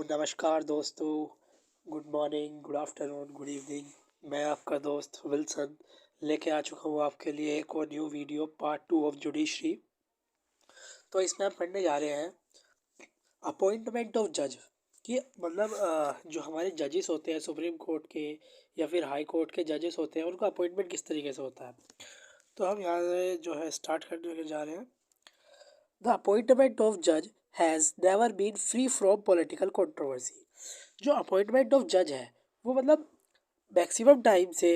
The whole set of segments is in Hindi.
नमस्कार दोस्तों। Good morning, good afternoon, good evening. मैं आपका दोस्त विल्सन लेके आ चुका हूँ आपके लिए एक और new video part 2 of judiciary. तो इसमें हम पढ़ने जा रहे हैं अपॉइंटमेंट ऑफ जज कि मतलब जो हमारे जजेस होते हैं सुप्रीम कोर्ट के या फिर हाई कोर्ट के जजेस होते हैं उनका अपॉइंटमेंट किस तरीके से होता है। तो हम यहाँ से जो है स्टार्ट करने के जा रहे हैं। द अपॉइंटमेंट ऑफ जज has never been free from political controversy. जो अपॉइंटमेंट ऑफ जज है वो मतलब मैक्सिमम टाइम से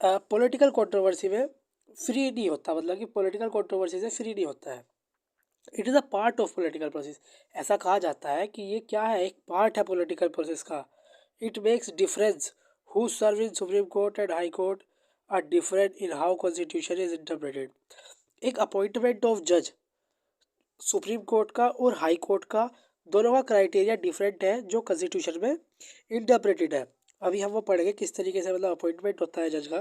पॉलिटिकल कंट्रोवर्सी में फ्री नहीं होता, मतलब कि पॉलिटिकल कंट्रोवर्सी से फ्री नहीं होता है। It is a part of political process. ऐसा कहा जाता है कि ये क्या है, एक पार्ट है पॉलिटिकल प्रोसेस का। It makes difference who serve in supreme court and high court are different in how constitution is interpreted. एक अपॉइंटमेंट ऑफ जज सुप्रीम कोर्ट का और हाई कोर्ट का दोनों का क्राइटेरिया डिफरेंट है जो कॉन्स्टिट्यूशन में इंटरप्रेटेड है। अभी हम वो पढ़ेंगे किस तरीके से मतलब अपॉइंटमेंट होता है जज का।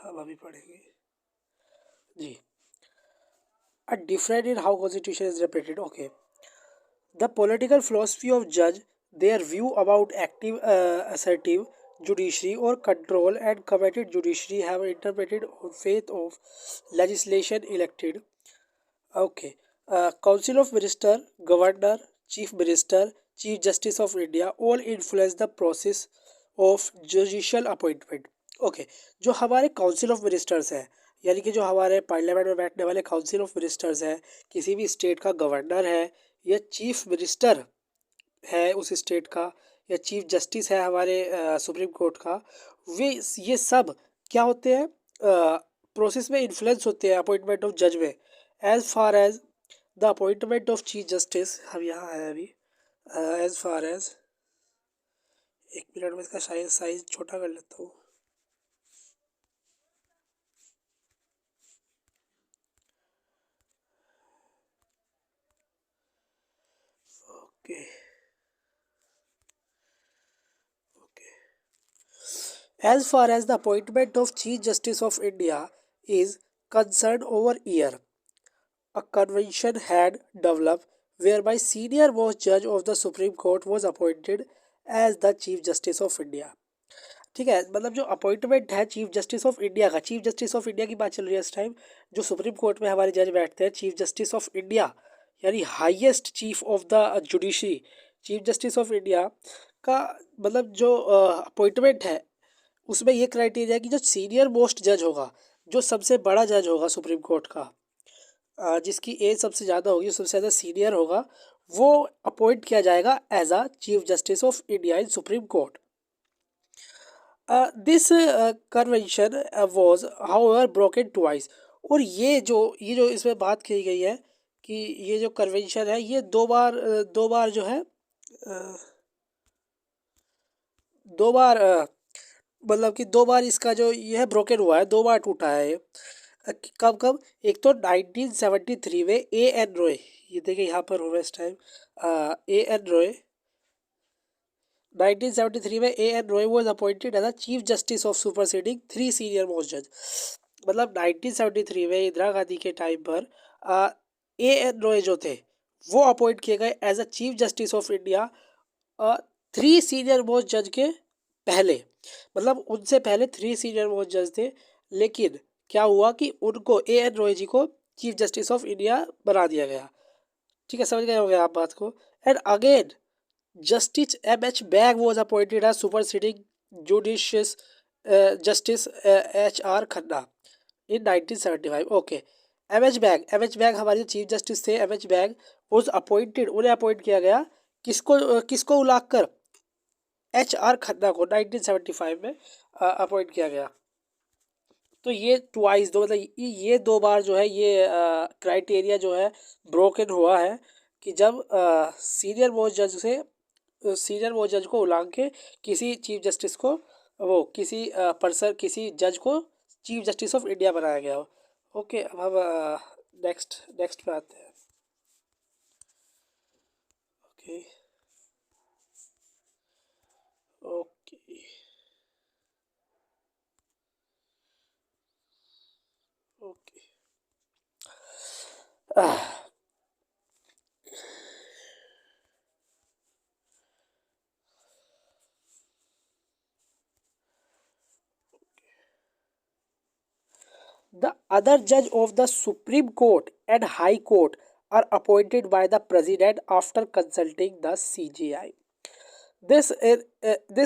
हम अभी पढ़ेंगे जी। A different in how constitution is interpreted. Okay. The political philosophy of judge, their view about active, assertive judiciary or control and committed judiciary have interpreted on faith of legislation elected. Okay. Council of Minister, Governor, Chief Minister, Chief Justice of India all influence the process of judicial appointment. Okay. जो हमारे काउंसिल ऑफ मिनिस्टर्स हैं, यानी कि जो हमारे पार्लियामेंट में बैठने वाले काउंसिल ऑफ मिनिस्टर्स हैं, किसी भी स्टेट का गवर्नर है या चीफ मिनिस्टर है उस स्टेट का या चीफ जस्टिस है हमारे सुप्रीम कोर्ट का, वे ये सब क्या होते हैं, प्रोसेस में इन्फ्लुएंस होते हैं अपॉइंटमेंट ऑफ जज में। As far as the appointment of chief justice, हम यहाँ है अभी, एज फार एज, एक मिनट में इसका साइज छोटा कर लेता हूँ। Okay okay. As far as the appointment of Chief Justice of India is concerned, over year, a convention had developed whereby senior most judge of the Supreme Court was appointed as the Chief Justice of India. ठीक है, मतलब जो अपॉइंटमेंट है चीफ जस्टिस ऑफ इंडिया का, चीफ जस्टिस ऑफ इंडिया की बात चल रही है इस टाइम। जो सुप्रीम कोर्ट में हमारे जज बैठते हैं, चीफ जस्टिस ऑफ इंडिया यानी highest chief of the judiciary, chief justice of India का मतलब जो अपॉइंटमेंट है उसमें ये क्राइटेरिया कि जो सीनियर मोस्ट जज होगा, जो सबसे बड़ा जज होगा सुप्रीम कोर्ट का, जिसकी एज सबसे ज़्यादा होगी, सबसे ज़्यादा सीनियर होगा, वो अपॉइंट किया जाएगा as a chief justice of India in supreme court. This convention was however broken twice. और ये जो इसमें बात की गई है कि ये जो कन्वेंशन है ये दो बार जो है, दो बार मतलब कि दो बार इसका जो ये है ब्रोकन हुआ है, दो बार टूटा है ये। कब कब, एक तो 1973 में ए एन रॉय, ये देखिए यहाँ पर हुआ इस टाइम, ए एन रॉय 1973 में A N Ray was appointed as a chief justice of superseding three senior most जज। मतलब 1973 में इंदिरा गांधी के टाइम पर ए एन रॉय जो थे वो अपॉइंट किए गए as a chief justice of India three senior most जज के पहले। मतलब उनसे पहले थ्री सीनियर मोस्ट जज थे, लेकिन क्या हुआ कि उनको ए एन रॉय जी को चीफ जस्टिस ऑफ इंडिया बना दिया गया। ठीक है, समझ गए होंगे आप बात को। And again justice M H Beg was appointed as superseding judicious justice H R Khanna in 1975। Okay, M H Beg हमारे चीफ जस्टिस थे। M H Beg was appointed, उन्हें अपॉइंट किया गया किसको उलाक कर, एच आर खन्ना को 1975 में अपॉइंट किया गया। तो ये ट्वाइस दो मतलब ये दो बार जो है ये क्राइटेरिया जो है ब्रोकन हुआ है कि जब सीनियर मोस्ट जज को उलांग के किसी चीफ जस्टिस को, वो किसी पर्सन किसी जज को चीफ जस्टिस ऑफ इंडिया बनाया गया हो। ओके, अब हम नेक्स्ट नेक्स्ट पे आते हैं। Okay okay okay. other judge of the Supreme Court and High Court are appointed by the President after consulting the CGI. This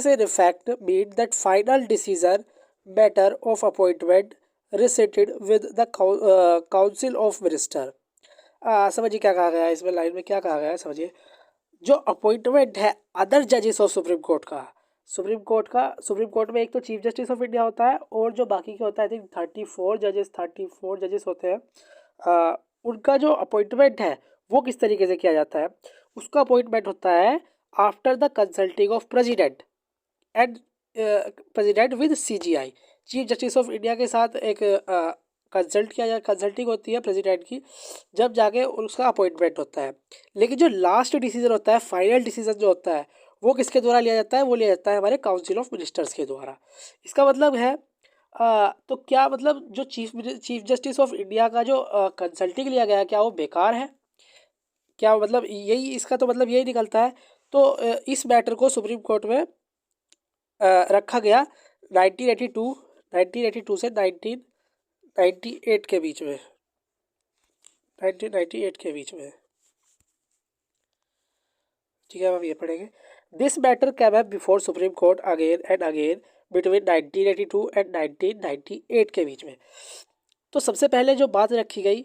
in effect means that final decision matter of appointment resided with the Council of Minister. समझिए क्या कहा गया है इसमें, लाइन में क्या कहा गया है समझिए। जो अपॉइंटमेंट है अदर जजेस ऑफ सुप्रीम कोर्ट का, सुप्रीम कोर्ट में एक तो चीफ जस्टिस ऑफ इंडिया होता है और जो बाकी के होता है आई थिंक 34 जजेस होते हैं। उनका जो अपॉइंटमेंट है वो किस तरीके से किया जाता है, उसका अपॉइंटमेंट होता है after the consulting of president and president with CGI. Chief justice of India के साथ एक कंसल्ट किया जाए, कंसल्टिंग होती है प्रेसिडेंट की, जब जाके उसका अपॉइंटमेंट होता है। लेकिन जो लास्ट डिसीजन होता है, फाइनल डिसीजन जो होता है वो किसके द्वारा लिया जाता है, वो लिया जाता है हमारे काउंसिल ऑफ मिनिस्टर्स के द्वारा। इसका मतलब है तो क्या मतलब जो चीफ जस्टिस ऑफ इंडिया का जो कंसल्टिंग लिया गया क्या वो बेकार है, क्या मतलब यही इसका तो मतलब यही निकलता है। तो इस मैटर को सुप्रीम कोर्ट में रखा गया 1982 से 1998 के बीच में, 1998 के बीच में। ठीक है, हम ये पढ़ेंगे। This matter cam up before supreme court again and again between 1982 and 1998 के बीच में। तो सबसे पहले जो बात रखी गई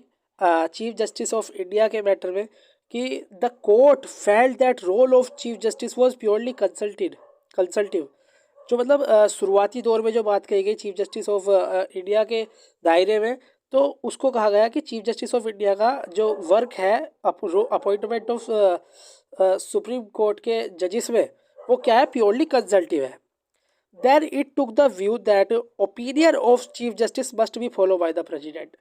चीफ जस्टिस ऑफ इंडिया के मैटर में कि the court felt that role of chief justice was purely consultative. जो मतलब शुरुआती दौर में जो बात कही गई चीफ जस्टिस ऑफ इंडिया के दायरे में, तो उसको कहा गया कि चीफ जस्टिस ऑफ इंडिया का जो वर्क है अपॉइंटमेंट ऑफ सुप्रीम कोर्ट के जजेस में वो क्या है, प्योरली कंसल्टिव है। Then it took the view that opinion of chief justice must be follow by the president.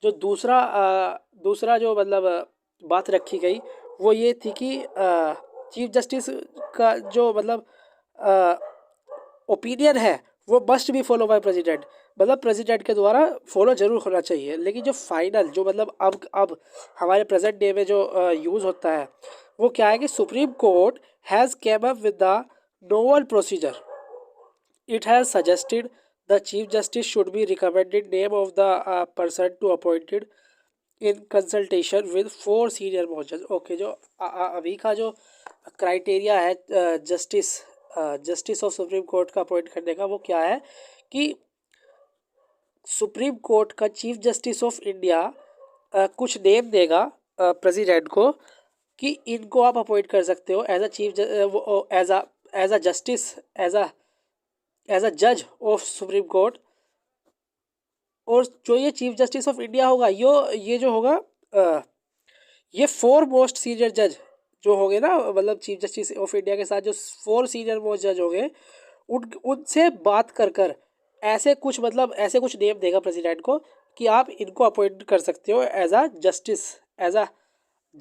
जो दूसरा जो मतलब बात रखी गई वो ये थी कि चीफ जस्टिस का जो मतलब ओपिनियन है वो must be follow by president, मतलब प्रेसिडेंट के द्वारा फॉलो जरूर होना चाहिए। लेकिन जो फाइनल जो मतलब अब हमारे प्रेजेंट डे में जो यूज़ होता है वो क्या है कि supreme court has came up with the novel procedure. It has suggested the chief justice should be recommended name of the person to appointed in consultation with 4 senior most जज। ओके, जो अभी का जो क्राइटेरिया है जस्टिस ऑफ सुप्रीम कोर्ट का अपॉइंट करने का वो क्या है कि सुप्रीम कोर्ट का चीफ जस्टिस ऑफ इंडिया कुछ नेम देगा प्रेसिडेंट को कि इनको आप अपॉइंट कर सकते हो as a justice, as a जज ऑफ सुप्रीम कोर्ट। और जो ये चीफ जस्टिस ऑफ इंडिया होगा ये जो होगा ये 4 मोस्ट सीनियर जज जो होंगे ना, मतलब चीफ जस्टिस ऑफ इंडिया के साथ जो 4 सीनियर मोस्ट जज होंगे उनसे बात कर ऐसे कुछ नेम देगा प्रेसिडेंट को कि आप इनको अपॉइंट कर सकते हो as a justice, as a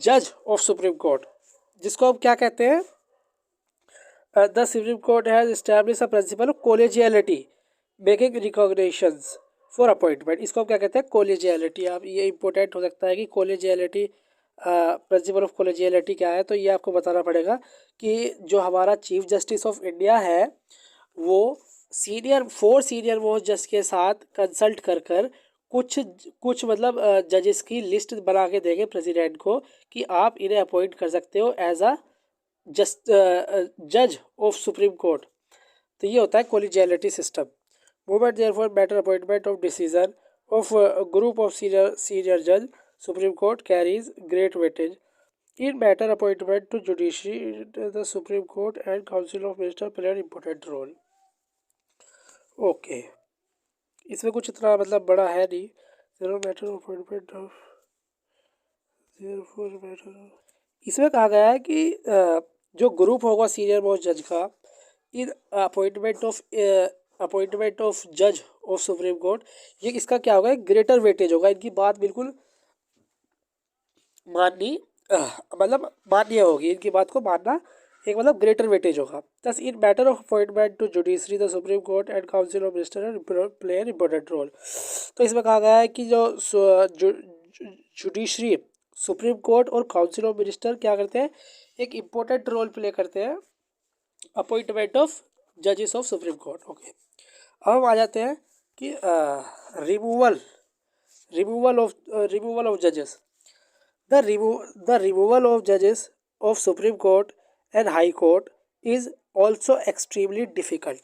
जज ऑफ सुप्रीम कोर्ट, जिसको हम क्या कहते हैं, the supreme court has establish a principle of collegiality making recognitions for appointment. इसको हम क्या कहते हैं, कोलेजियलिटी। आप ये इंपॉर्टेंट हो सकता है कि कोलेजियलिटी, प्रिंसिपल ऑफ कोलेजियलिटी क्या है, तो ये आपको बताना पड़ेगा कि जो हमारा चीफ जस्टिस ऑफ इंडिया है वो 4 सीनियर मोस्ट जज के साथ कंसल्ट कर कुछ मतलब जजेस की लिस्ट बना के देंगे प्रेसिडेंट को कि आप इन्हें अपॉइंट कर सकते हो एज अ जज ऑफ सुप्रीम कोर्ट। तो ये होता है collegiality system. Movement therefore matter appointment of decision of group of senior जज supreme court carries great weightage in matter appointment to judiciary the supreme court and council of minister play an important role. Okay, इसमें कुछ इतना मतलब बड़ा है नहीं। मैटर अपॉइंटमेंट ऑफ इसमें कहा गया है कि जो ग्रुप होगा सीनियर मोस्ट जज का इन अपॉइंटमेंट ऑफ जज ऑफ सुप्रीम कोर्ट, ये इसका क्या होगा, ग्रेटर वेटेज होगा। इनकी बात बिल्कुल माननीय होगी, इनकी बात को मानना एक मतलब ग्रेटर वेटेज होगा। Thus in matter of appointment to judiciary the supreme court and council of minister play an important role. तो इसमें कहा गया है कि जो जुडिशरी, सुप्रीम कोर्ट और काउंसिल ऑफ मिनिस्टर क्या करते हैं, एक इम्पोर्टेंट रोल प्ले करते हैं अपॉइंटमेंट ऑफ जजेस ऑफ सुप्रीम कोर्ट। ओके, अब हम आ जाते हैं कि removal removal of judges. The removal of judges of Supreme Court and High Court is also extremely difficult.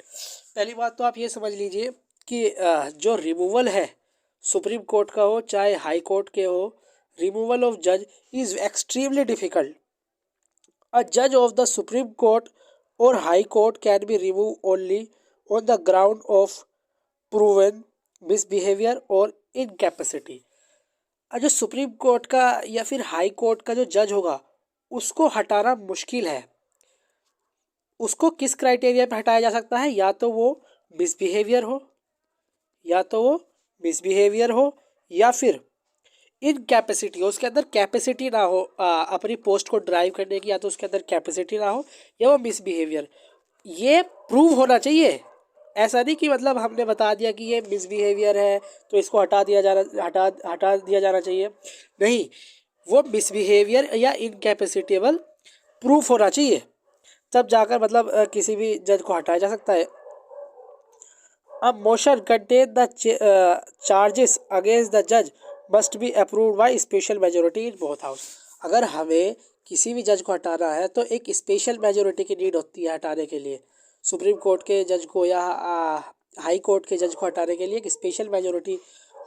पहली बात तो आप ये समझ लीजिए कि जो रिमूवल है सुप्रीम कोर्ट का हो चाहे हाई कोर्ट के हो, रिमूवल ऑफ जज is extremely difficult. A judge of the Supreme Court or High Court can be removed only on the ground of proven misbehavior or incapacity. जो सुप्रीम कोर्ट का या फिर हाई कोर्ट का जो जज होगा उसको हटाना मुश्किल है. उसको किस क्राइटेरिया पे हटाया जा सकता है? या तो वो मिसबिहेवियर हो, या फिर इनकैपेसिटी हो, उसके अंदर कैपेसिटी ना हो अपनी पोस्ट को ड्राइव करने की, या तो उसके अंदर कैपेसिटी ना हो या वो मिसबिहेवियर. ये प्रूव होना चाहिए. ऐसा नहीं कि मतलब हमने बता दिया कि ये मिसबिहेवियर है तो इसको हटा दिया जाना चाहिए. नहीं, वो मिसबिहेवियर या इनकैपेसिटेबल प्रूफ होना चाहिए, तब जाकर मतलब किसी भी जज को हटाया जा सकता है. A motion contain the charges against the judge must be approved by special majority in both house. अगर हमें किसी भी जज को हटाना है तो एक स्पेशल मेजोरिटी की नीड होती है हटाने के लिए. सुप्रीम कोर्ट के जज को या हाई कोर्ट के जज को हटाने के लिए एक स्पेशल मेजोरिटी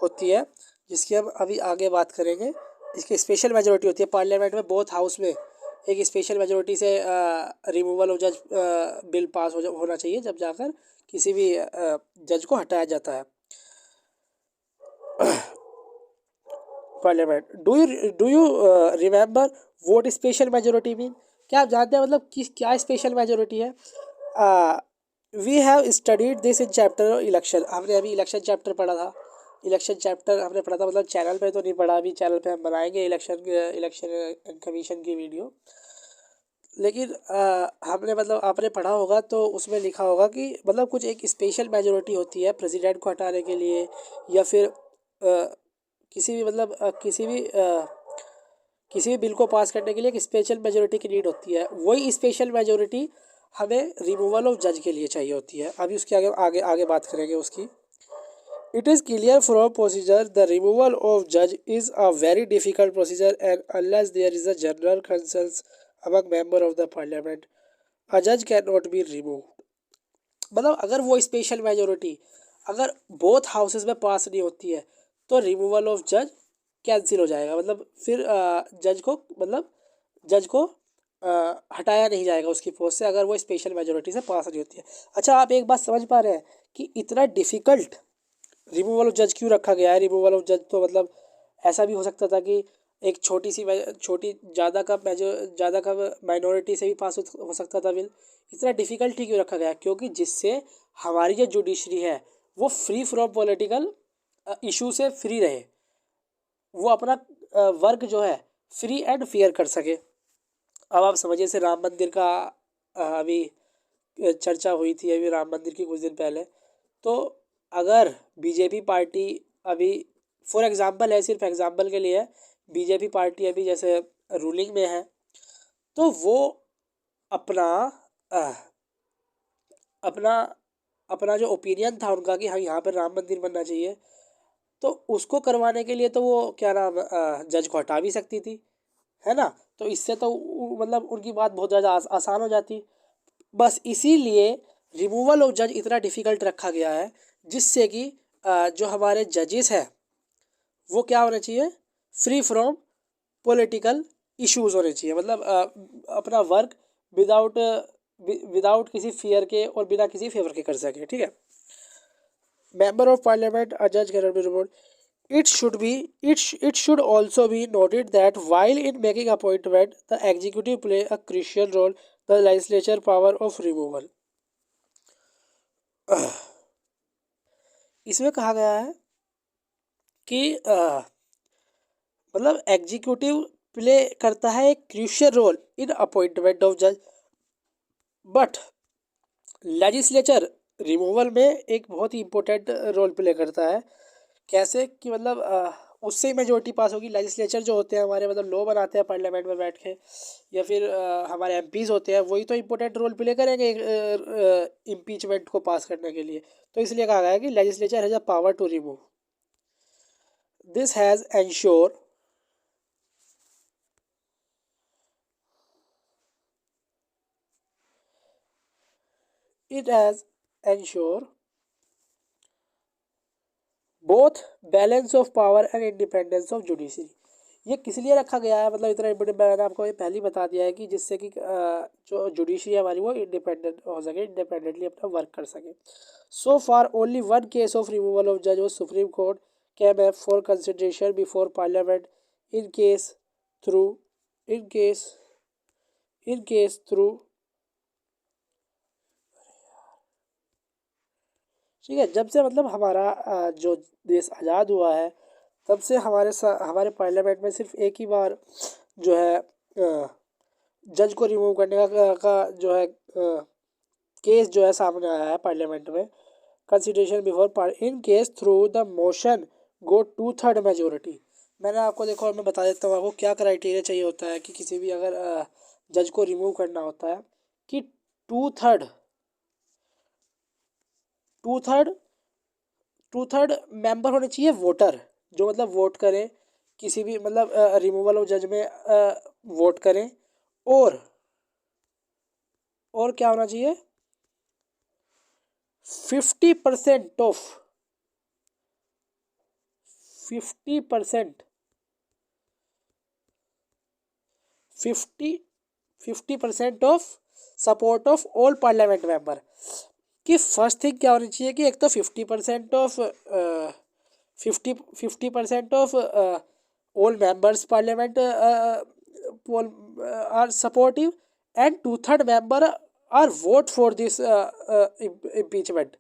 होती है, जिसकी हम अभी आगे बात करेंगे. इसकी स्पेशल मेजोरिटी होती है पार्लियामेंट में, बोथ हाउस में एक स्पेशल मेजोरिटी से रिमूवल ऑफ जज बिल पास होना चाहिए, जब जाकर किसी भी जज को हटाया जाता है. Parliament. Do you remember what special majority mean? क्या आप जानते हैं मतलब क्या स्पेशल मेजोरिटी है? We have studied this in chapter election. हमने अभी इलेक्शन चैप्टर पढ़ा था. इलेक्शन चैप्टर हमने पढ़ा था, मतलब चैनल पे तो नहीं पढ़ा, अभी चैनल पे हम बनाएंगे इलेक्शन कमीशन की वीडियो. लेकिन हमने मतलब आपने पढ़ा होगा तो उसमें लिखा होगा कि मतलब कुछ एक स्पेशल मेजोरिटी होती है प्रेसिडेंट को हटाने के लिए, या फिर किसी भी मतलब किसी भी बिल को पास करने के लिए एक स्पेशल मेजोरिटी की नीड होती है. वही स्पेशल मेजोरिटी हमें रिमूवल ऑफ जज के लिए चाहिए होती है. अभी उसके आगे बात करेंगे उसकी. It is clear from procedure the removal of judge is a very difficult procedure, and unless there is a general consensus among member of the parliament, a judge cannot be removed. मतलब अगर वो स्पेशल मेजोरिटी अगर बोथ हाउसेस में पास नहीं होती है तो रिमूवल ऑफ जज कैंसिल हो जाएगा. मतलब फिर जज को हटाया नहीं जाएगा उसकी पोस्ट से, अगर वो स्पेशल मेजोरिटी से पास नहीं होती है. अच्छा, आप एक बात समझ पा रहे हैं कि इतना डिफ़िकल्ट रिमूवल ऑफ जज क्यों रखा गया है? रिमूवल ऑफ जज तो मतलब ऐसा भी हो सकता था कि एक छोटी ज़्यादा का माइनॉरिटी से भी पास हो सकता था बिल. इतना डिफ़िकल्ट ही क्यों रखा गया? क्योंकि जिससे हमारी जो जुडिशरी है वो फ्री फ्रॉम पॉलिटिकल इशू से फ्री रहे, वो अपना वर्क जो है फ्री एंड फेयर कर सके. अब आप समझिए, से राम मंदिर का अभी चर्चा हुई थी अभी राम मंदिर की कुछ दिन पहले. तो अगर बीजेपी पार्टी अभी फॉर एग्ज़ाम्पल है, सिर्फ एग्ज़ाम्पल के लिए बीजेपी पार्टी अभी जैसे रूलिंग में है, तो वो अपना अपना अपना जो ओपिनियन था उनका कि हाँ यहाँ पर राम मंदिर बनना चाहिए, तो उसको करवाने के लिए तो वो क्या नाम जज को हटा भी सकती थी, है ना. तो इससे तो मतलब उनकी बात बहुत ज़्यादा आसान हो जाती. बस इसीलिए रिमूवल ऑफ जज इतना डिफ़िकल्ट रखा गया है, जिससे कि जो हमारे जजेस हैं वो क्या होने चाहिए? फ्री फ्रॉम पॉलिटिकल इश्यूज होने चाहिए. मतलब अपना वर्क विदाउट किसी फियर के और बिना किसी फेवर के कर सके. ठीक है. मेंबर ऑफ पार्लियामेंट अ जज can be removed. It should also be noted that while in making appointment, the executive play a crucial role. The legislature power of removal. इसमें कहा गया है कि मतलब एग्जीक्यूटिव प्ले करता है एक crucial role in appointment of जज, बट लेजिस्लेचर रिमूवल में एक बहुत ही इम्पोर्टेंट रोल प्ले करता है. कैसे कि मतलब उससे ही मेजोरिटी पास होगी. लेजिस्लेचर जो होते हैं हमारे मतलब लॉ बनाते हैं पार्लियामेंट में बैठ के, या फिर हमारे एमपीज़ होते हैं, वही तो इम्पोर्टेंट रोल प्ले करेंगे इम्पीचमेंट को पास करने के लिए. तो इसलिए कहा गया है कि legislature has a power to remove. This has ensure it has ensure both balance of power and independence of judiciary. ये किस लिए रखा गया है, मतलब इतना इम्पोर्टेंट मैंने आपको ये पहले ही बता दिया है कि जिससे कि जो जुडिशरी हमारी वो इंडिपेंडेंट हो सके, इंडिपेंडेंटली अपना वर्क कर सके। So far only one case of removal of जज of supreme court came up for consideration before parliament in case through in case in case through ठीक है। जब से मतलब हमारा जो देश आज़ाद हुआ है तब से हमारे पार्लियामेंट में सिर्फ एक ही बार जो है जज को रिमूव करने का जो है केस जो है सामने आया है पार्लियामेंट में। Consideration before in case through the motion go 2/3 majority. मैंने आपको देखो, मैं बता देता हूँ आपको क्या क्राइटेरिया चाहिए होता है कि किसी भी अगर जज को रिमूव करना होता है कि two third two third two third member होने चाहिए वोटर, जो मतलब वोट करें किसी भी मतलब रिमूवल ऑफ जज में वोट करें। और क्या होना चाहिए, 50% of 50% 50% of support of all parliament member. कि फर्स्ट थिंग क्या होनी चाहिए कि एक तो 50% of 50% of all members parliament are supportive and 2/3 member are vote for this impeachment.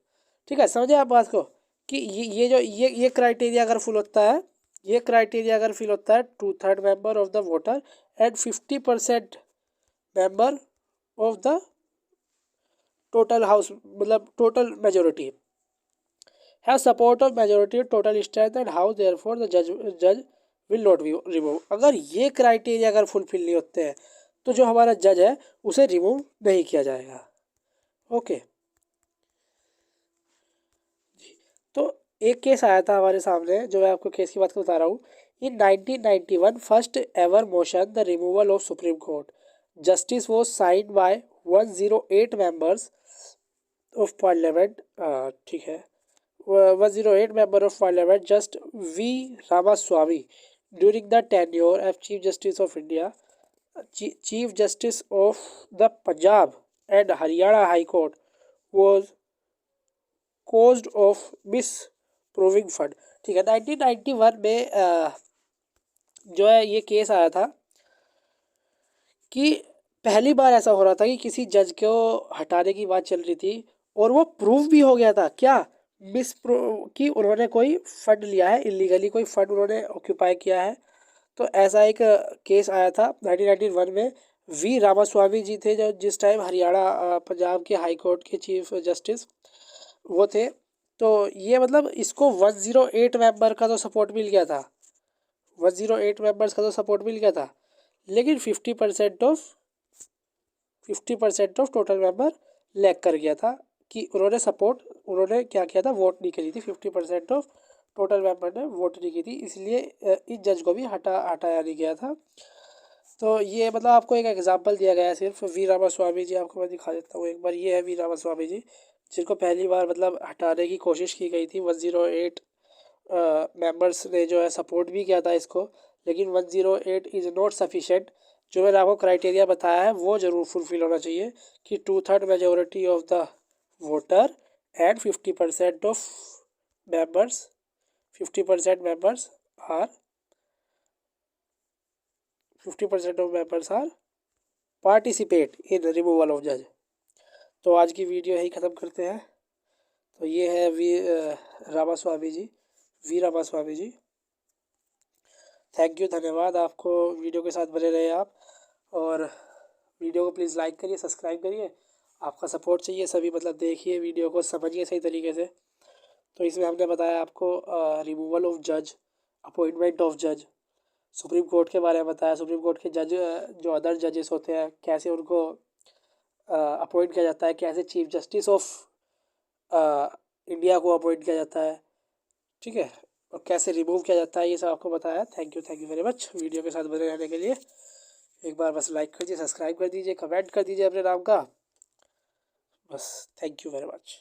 ठीक है, समझे आप बात को कि ये जो ये क्राइटेरिया अगर फुल होता है, ये क्राइटेरिया अगर फिल होता है 2/3 member of the voter and 50% member of the total house मतलब total majority have support of majority total strength and house therefore the जज विल नॉट बी रिमूव। अगर ये क्राइटेरिया अगर फुलफिल नहीं होते हैं तो जो हमारा जज है उसे रिमूव नहीं किया जाएगा। ओके, तो एक केस आया था हमारे सामने, जो मैं आपको केस की बात बता रहा हूँ। इन 1991 first ever motion the removal of supreme court justice was signed by 108 members of parliament. ठीक है, 108 member of parliament just V Ramaswamy during the tenure of Chief Justice of India, Chief Justice of the Punjab and Haryana High Court was caused of misproving fund। ठीक है, 1991 में जो है ये केस आया था कि पहली बार ऐसा हो रहा था कि किसी जज को हटाने की बात चल रही थी और वो प्रूव भी हो गया था क्या कि उन्होंने कोई फंड लिया है, इलीगली कोई फंड उन्होंने ऑक्यूपाई किया है। तो ऐसा एक केस आया था 1991 में। वी रामास्वामी जी थे जो जिस टाइम हरियाणा पंजाब के हाई कोर्ट के चीफ जस्टिस वो थे। तो ये मतलब इसको 108 मेंबर का तो सपोर्ट मिल गया था, 108 मेंबर्स का तो सपोर्ट मिल गया था, लेकिन 50% ऑफ टोटल मेंबर लैग कर गया था कि उन्होंने क्या किया था, वोट नहीं करी थी। 50% ऑफ टोटल मेंबर ने वोट नहीं की थी, इसलिए इस जज को भी हटाया नहीं गया था। तो ये मतलब आपको एक एग्जांपल दिया गया है सिर्फ। वी रामास्वामी जी, आपको मैं दिखा देता हूँ एक बार। ये है वी रामास्वामी जी जिनको पहली बार मतलब हटाने की कोशिश की गई थी। 108 मेंबर्स ने जो है सपोर्ट भी किया था इसको, लेकिन 108 इज़ नॉट सफिशेंट। जो मैंने आपको क्राइटेरिया बताया है वो ज़रूर फुलफिल होना चाहिए कि 2/3 majority of the voter and 50% of members 50% members are 50% of members are participate in removal of जज। तो आज की वीडियो यही ख़त्म करते हैं। तो ये है Ramaswamy ji, V Ramaswamy ji. Thank you, धन्यवाद। आपको वीडियो के साथ बने रहे आप, और वीडियो को प्लीज़ लाइक करिए, सब्सक्राइब करिए। आपका सपोर्ट चाहिए सभी, मतलब देखिए वीडियो को, समझिए सही तरीके से। तो इसमें हमने बताया आपको रिमूवल ऑफ जज, अपॉइंटमेंट ऑफ जज, सुप्रीम कोर्ट के बारे में बताया। सुप्रीम कोर्ट के जज जो अदर जजेस होते हैं कैसे उनको अपॉइंट किया जाता है, कैसे चीफ जस्टिस ऑफ इंडिया को अपॉइंट किया जाता है। ठीक है, और कैसे रिमूव किया जाता है ये सब आपको बताया। Thank you very much video के साथ बने रहने के लिए। एक बार बस लाइक कर दीजिए, सब्सक्राइब कर दीजिए, कमेंट कर दीजिए अपने नाम का, बस। Thank you very much.